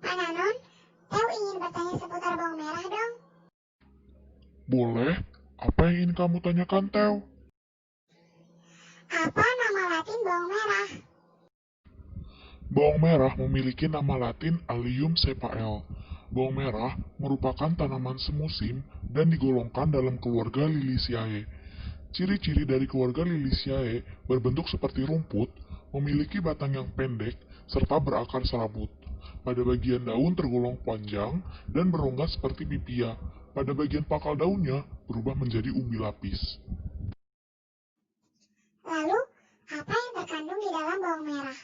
Pak Nanon, Teo ingin bertanya seputar bawang merah dong. Boleh, apa yang ingin kamu tanyakan, Teo? Apa nama latin bawang merah? Bawang merah memiliki nama latin Allium cepael. Bawang merah merupakan tanaman semusim dan digolongkan dalam keluarga Liliaceae. Ciri-ciri dari keluarga Liliaceae berbentuk seperti rumput, memiliki batang yang pendek, serta berakar serabut. Pada bagian daun tergolong panjang dan berongga seperti pipia. Pada bagian pangkal daunnya berubah menjadi umbi lapis. Lalu, apa yang terkandung di dalam bawang merah?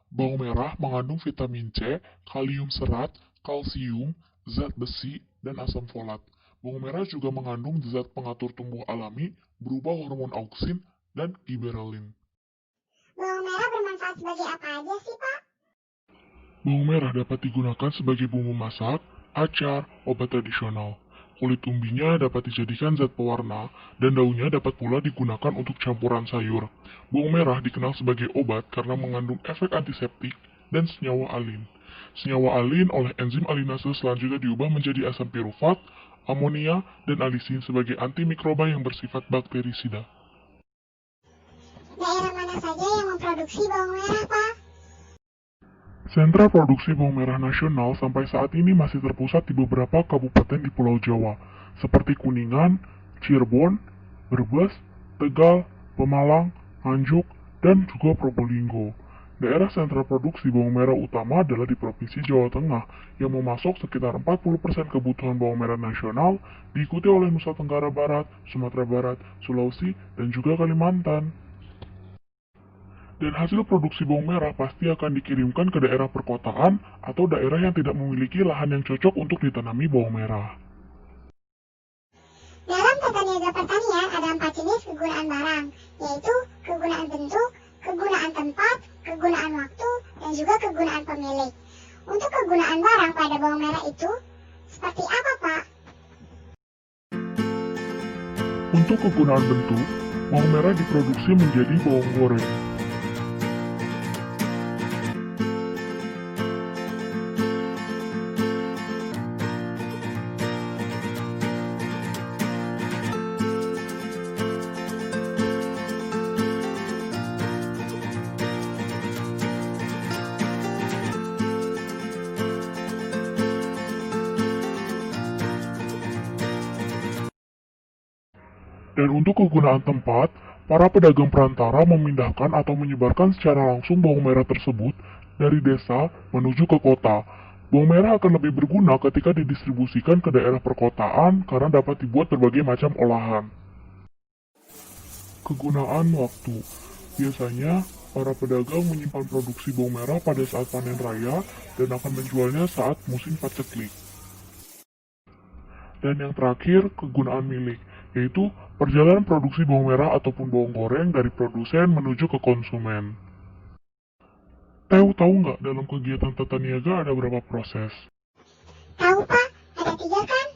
Bawang merah mengandung vitamin C, kalium serat, kalsium, zat besi, dan asam folat. Bawang merah juga mengandung zat pengatur tumbuh alami berupa hormon auksin dan giberelin. Bawang merah bermanfaat sebagai apa aja sih, Pak? Bawang merah dapat digunakan sebagai bumbu masak, acar, obat tradisional. Kulit umbinya dapat dijadikan zat pewarna, dan daunnya dapat pula digunakan untuk campuran sayur. Bawang merah dikenal sebagai obat karena mengandung efek antiseptik dan senyawa alin. Senyawa alin oleh enzim alinase selanjutnya diubah menjadi asam pirufat, amonia, dan alisin sebagai antimikroba yang bersifat bakterisida. Daerah mana saja yang memproduksi bawang merah, Pak? Sentra produksi bawang merah nasional sampai saat ini masih terpusat di beberapa kabupaten di Pulau Jawa, seperti Kuningan, Cirebon, Brebes, Tegal, Pemalang, Nganjuk, dan juga Probolinggo. Daerah sentra produksi bawang merah utama adalah di Provinsi Jawa Tengah, yang memasok sekitar 40% kebutuhan bawang merah nasional, diikuti oleh Nusa Tenggara Barat, Sumatera Barat, Sulawesi, dan juga Kalimantan. Dan hasil produksi bawang merah pasti akan dikirimkan ke daerah perkotaan atau daerah yang tidak memiliki lahan yang cocok untuk ditanami bawang merah. Dalam tata niaga pertanian ada 4 jenis kegunaan barang, yaitu kegunaan bentuk, kegunaan tempat, kegunaan waktu, dan juga kegunaan pemilik. Untuk kegunaan barang pada bawang merah itu, seperti apa, Pak? Untuk kegunaan bentuk, bawang merah diproduksi menjadi bawang goreng. Dan untuk kegunaan tempat, para pedagang perantara memindahkan atau menyebarkan secara langsung bawang merah tersebut dari desa menuju ke kota. Bawang merah akan lebih berguna ketika didistribusikan ke daerah perkotaan karena dapat dibuat berbagai macam olahan. Kegunaan waktu. Biasanya, para pedagang menyimpan produksi bawang merah pada saat panen raya dan akan menjualnya saat musim paceklik. Dan yang terakhir, kegunaan milik, yaitu perjalanan produksi bawang merah ataupun bawang goreng dari produsen menuju ke konsumen. Tahu nggak dalam kegiatan tata niaga ada berapa proses? Tahu, Pak, ada 3 kan?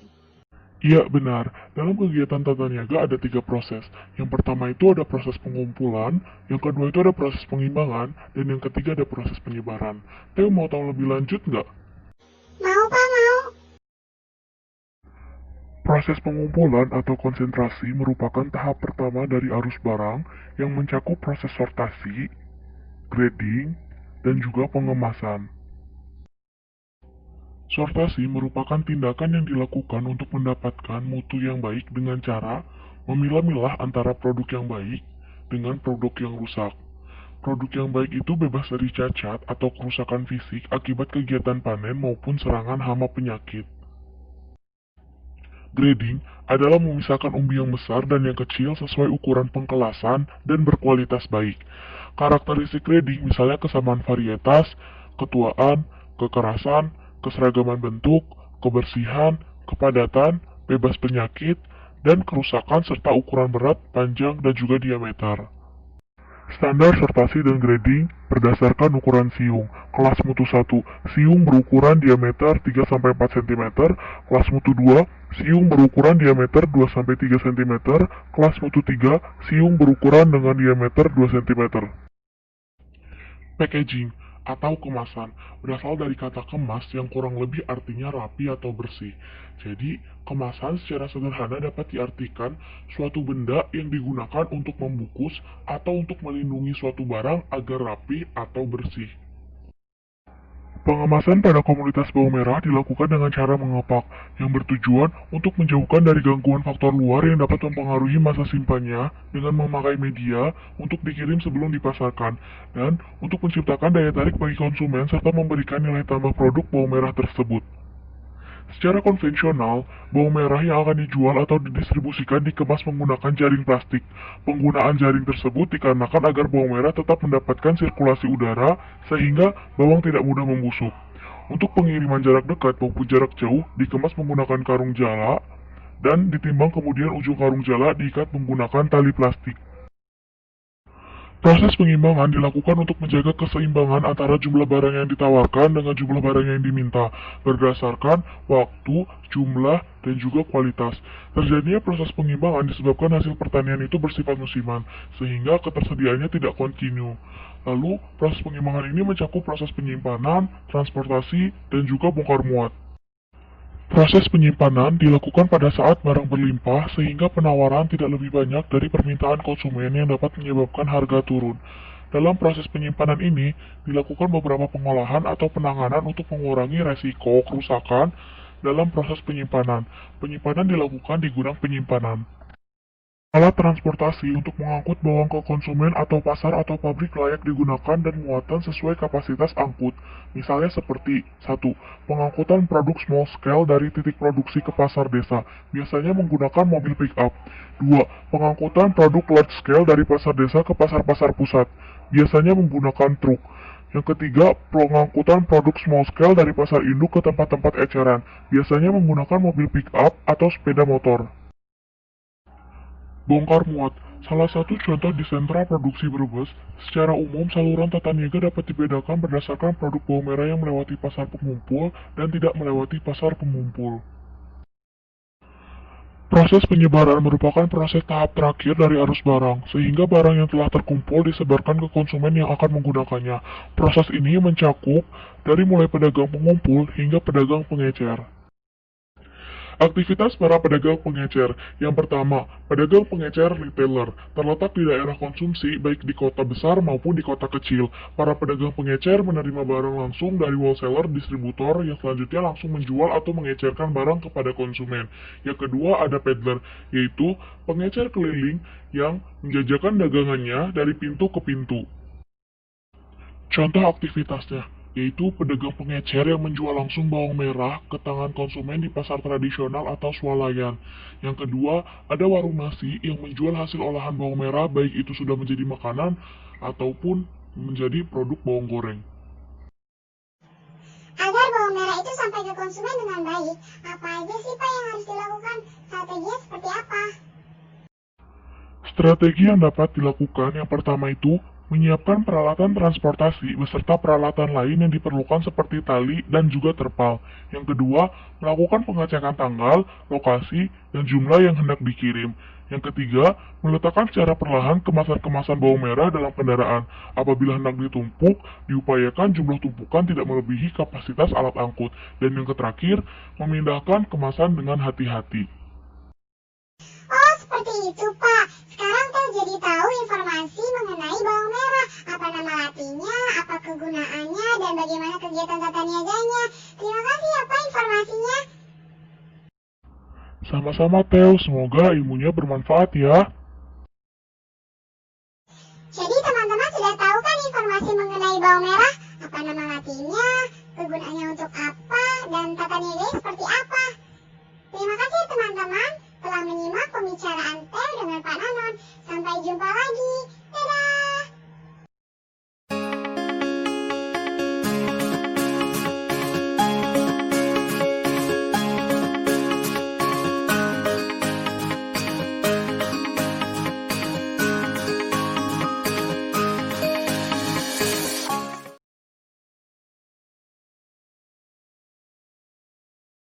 Iya, benar. Dalam kegiatan tata niaga ada 3 proses. Yang pertama itu ada proses pengumpulan, yang kedua itu ada proses pengimbangan, dan yang ketiga ada proses penyebaran. Teo mau tahu lebih lanjut nggak? Mau, Pak, mau. Proses pengumpulan atau konsentrasi merupakan tahap pertama dari arus barang yang mencakup proses sortasi, grading, dan juga pengemasan. Sortasi merupakan tindakan yang dilakukan untuk mendapatkan mutu yang baik dengan cara memilah-milah antara produk yang baik dengan produk yang rusak. Produk yang baik itu bebas dari cacat atau kerusakan fisik akibat kegiatan panen maupun serangan hama penyakit. Grading adalah memisahkan umbi yang besar dan yang kecil sesuai ukuran pengkelasan dan berkualitas baik. Karakteristik grading misalnya kesamaan varietas, ketuaan, kekerasan, keseragaman bentuk, kebersihan, kepadatan, bebas penyakit, dan kerusakan serta ukuran berat, panjang, dan juga diameter. Standar sortasi dan grading berdasarkan ukuran siung. Kelas mutu 1, siung berukuran diameter 3-4 cm. Kelas mutu 2, siung berukuran diameter 2-3 cm. Kelas mutu 3, siung berukuran dengan diameter 2 cm. Packaging atau kemasan. Berasal dari kata kemas yang kurang lebih artinya rapi atau bersih. Jadi, kemasan secara sederhana dapat diartikan suatu benda yang digunakan untuk membungkus atau untuk melindungi suatu barang agar rapi atau bersih. Pengemasan pada komunitas bawang merah dilakukan dengan cara mengepak, yang bertujuan untuk menjauhkan dari gangguan faktor luar yang dapat mempengaruhi masa simpannya dengan memakai media untuk dikirim sebelum dipasarkan, dan untuk menciptakan daya tarik bagi konsumen serta memberikan nilai tambah produk bawang merah tersebut. Secara konvensional, bawang merah yang akan dijual atau didistribusikan dikemas menggunakan jaring plastik. Penggunaan jaring tersebut dikarenakan agar bawang merah tetap mendapatkan sirkulasi udara sehingga bawang tidak mudah membusuk. Untuk pengiriman jarak dekat maupun jarak jauh dikemas menggunakan karung jala dan ditimbang kemudian ujung karung jala diikat menggunakan tali plastik. Proses pengimbangan dilakukan untuk menjaga keseimbangan antara jumlah barang yang ditawarkan dengan jumlah barang yang diminta, berdasarkan waktu, jumlah, dan juga kualitas. Terjadinya proses pengimbangan disebabkan hasil pertanian itu bersifat musiman, sehingga ketersediaannya tidak kontinu. Lalu, proses pengimbangan ini mencakup proses penyimpanan, transportasi, dan juga bongkar muat. Proses penyimpanan dilakukan pada saat barang berlimpah sehingga penawaran tidak lebih banyak dari permintaan konsumen yang dapat menyebabkan harga turun. Dalam proses penyimpanan ini, dilakukan beberapa pengolahan atau penanganan untuk mengurangi resiko kerusakan dalam proses penyimpanan. Penyimpanan dilakukan di gudang penyimpanan. Alat transportasi untuk mengangkut bawang ke konsumen atau pasar atau pabrik layak digunakan dan muatan sesuai kapasitas angkut. Misalnya seperti 1. Pengangkutan produk small scale dari titik produksi ke pasar desa, biasanya menggunakan mobil pick-up. 2. Pengangkutan produk large scale dari pasar desa ke pasar-pasar pusat, biasanya menggunakan truk. Yang ketiga, pengangkutan produk small scale dari pasar induk ke tempat-tempat eceran, biasanya menggunakan mobil pick-up atau sepeda motor. Bongkar muat. Salah satu contoh di sentra produksi Brebes, secara umum saluran tata niaga dapat dibedakan berdasarkan produk bawang merah yang melewati pasar pengumpul dan tidak melewati pasar pengumpul. Proses penyebaran merupakan proses tahap terakhir dari arus barang, sehingga barang yang telah terkumpul disebarkan ke konsumen yang akan menggunakannya. Proses ini mencakup dari mulai pedagang pengumpul hingga pedagang pengecer. Aktivitas para pedagang pengecer. Yang pertama, pedagang pengecer retailer terletak di daerah konsumsi baik di kota besar maupun di kota kecil. Para pedagang pengecer menerima barang langsung dari wholesaler distributor yang selanjutnya langsung menjual atau mengecerkan barang kepada konsumen. Yang kedua ada peddler, yaitu pengecer keliling yang menjajakan dagangannya dari pintu ke pintu. Contoh aktivitasnya, yaitu pedagang pengecer yang menjual langsung bawang merah ke tangan konsumen di pasar tradisional atau swalayan. Yang kedua, ada warung nasi yang menjual hasil olahan bawang merah baik itu sudah menjadi makanan ataupun menjadi produk bawang goreng. Agar bawang merah itu sampai ke konsumen dengan baik, apa aja sih Pak yang harus dilakukan? Strateginya seperti apa? Strategi yang dapat dilakukan yang pertama itu menyiapkan peralatan transportasi beserta peralatan lain yang diperlukan seperti tali dan juga terpal. Yang kedua, melakukan pengecekan tanggal, lokasi, dan jumlah yang hendak dikirim. Yang ketiga, meletakkan secara perlahan kemasan-kemasan bawang merah dalam kendaraan. Apabila hendak ditumpuk, diupayakan jumlah tumpukan tidak melebihi kapasitas alat angkut. Dan yang terakhir, memindahkan kemasan dengan hati-hati. Oh, seperti itu Pak. Sekarang Teh jadi tahu informasi mengenai bawang merah. Apa nama latinnya, apa kegunaannya, dan bagaimana kegiatan tata niaganya. Terima kasih ya Pak informasinya. Sama-sama Teo, semoga ilmunya bermanfaat ya. Jadi teman-teman sudah tahu kan informasi mengenai bawang merah? Apa nama latinnya, kegunaannya untuk apa, dan tata niaganya seperti apa. Terima kasih teman-teman telah menyimak pembicaraan Teh dengan Pak Nanon. Sampai jumpa lagi.